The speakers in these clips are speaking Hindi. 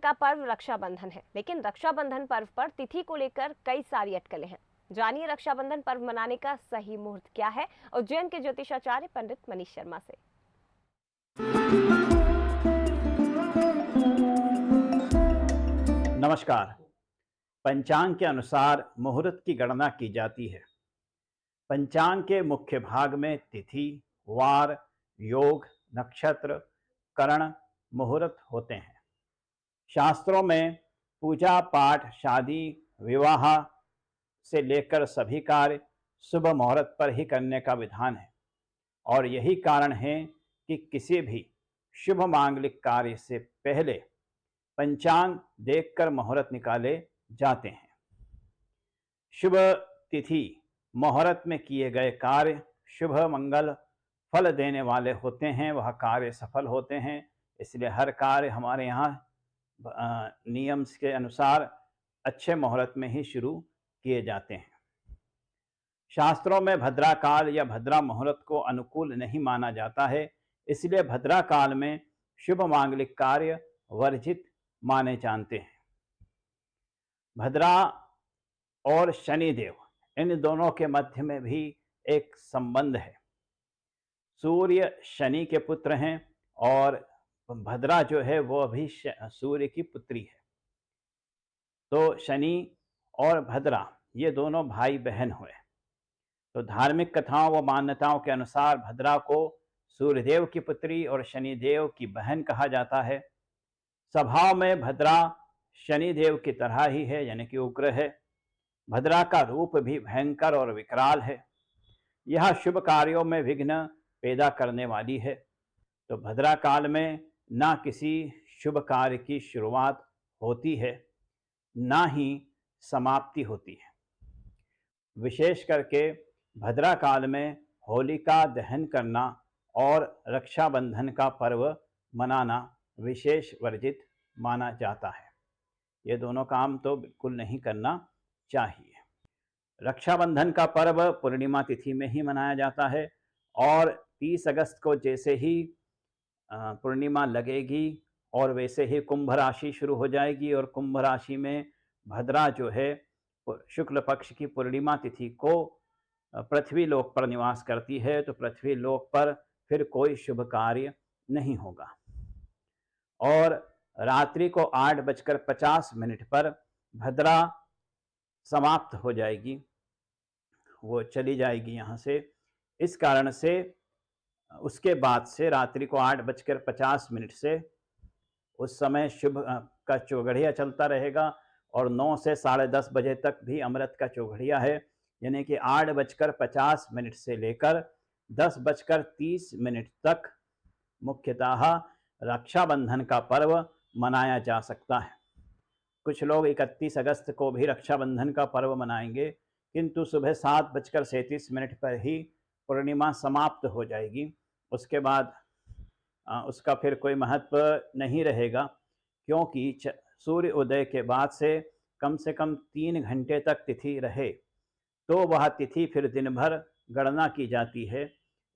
का पर्व रक्षाबंधन है, लेकिन रक्षाबंधन पर्व पर तिथि को लेकर कई सारी अटकलें हैं। जानिए रक्षाबंधन पर्व मनाने का सही मुहूर्त क्या है, उज्जैन के ज्योतिषाचार्य पंडित मनीष शर्मा से। नमस्कार। पंचांग के अनुसार मुहूर्त की गणना की जाती है। पंचांग के मुख्य भाग में तिथि, वार, योग, नक्षत्र, करण, मुहूर्त होते हैं। शास्त्रों में पूजा पाठ, शादी, विवाह से लेकर सभी कार्य शुभ मुहूर्त पर ही करने का विधान है और यही कारण है कि किसी भी शुभ मांगलिक कार्य से पहले पंचांग देखकर मुहूर्त निकाले जाते हैं। शुभ तिथि मुहूर्त में किए गए कार्य शुभ मंगल फल देने वाले होते हैं, वह कार्य सफल होते हैं। इसलिए हर कार्य हमारे यहाँ नियम के अनुसार अच्छे मुहूर्त में ही शुरू किए जाते हैं। शास्त्रों में भद्रा काल या भद्रा मुहूर्त को अनुकूल नहीं माना जाता है, इसलिए भद्रा काल में शुभ मांगलिक कार्य वर्जित माने जानते हैं। भद्रा और शनिदेव, इन दोनों के मध्य में भी एक संबंध है। सूर्य शनि के पुत्र हैं और भद्रा जो है वो भी सूर्य की पुत्री है। तो शनि और भद्रा ये दोनों भाई बहन हुए। तो धार्मिक कथाओं व मान्यताओं के अनुसार भद्रा को सूर्यदेव की पुत्री और शनिदेव की बहन कहा जाता है। स्वभाव में भद्रा शनिदेव की तरह ही है, यानी कि उग्र है। भद्रा का रूप भी भयंकर और विकराल है। यह शुभ कार्यों में विघ्न पैदा करने वाली है। तो भद्रा काल में ना किसी शुभ कार्य की शुरुआत होती है, ना ही समाप्ति होती है। विशेष करके भद्रा काल में होलिका दहन करना और रक्षाबंधन का पर्व मनाना विशेष वर्जित माना जाता है। ये दोनों काम तो बिल्कुल नहीं करना चाहिए। रक्षाबंधन का पर्व पूर्णिमा तिथि में ही मनाया जाता है और 30 अगस्त को जैसे ही पूर्णिमा लगेगी और वैसे ही कुंभ राशि शुरू हो जाएगी और कुंभ राशि में भद्रा जो है शुक्ल पक्ष की पूर्णिमा तिथि को पृथ्वी लोक पर निवास करती है। तो पृथ्वी लोक पर फिर कोई शुभ कार्य नहीं होगा और रात्रि को 8:50 पर भद्रा समाप्त हो जाएगी, वो चली जाएगी यहाँ से। इस कारण से उसके बाद से रात्रि को 8:50 से उस समय शुभ का चौघड़िया चलता रहेगा और 9 से 10:30 बजे तक भी अमृत का चौघड़िया है, यानी कि 8:50 से लेकर 10:30 तक मुख्यतः रक्षाबंधन का पर्व मनाया जा सकता है। कुछ लोग 31 अगस्त को भी रक्षाबंधन का पर्व मनाएंगे, किंतु सुबह 7:37 पर ही पूर्णिमा समाप्त हो जाएगी। उसके बाद उसका फिर कोई महत्व नहीं रहेगा, क्योंकि सूर्य उदय के बाद से कम 3 घंटे तक तिथि रहे तो वह तिथि फिर दिन भर गणना की जाती है।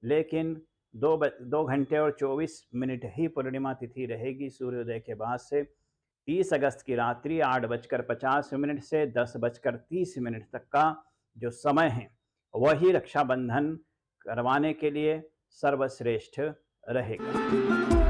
लेकिन 2 घंटे और 24 मिनट ही पूर्णिमा तिथि रहेगी सूर्योदय के बाद से। 30 अगस्त की रात्रि 8:50 से 10:30 तक का जो समय है वही रक्षाबंधन करवाने के लिए सर्वश्रेष्ठ रहेगा।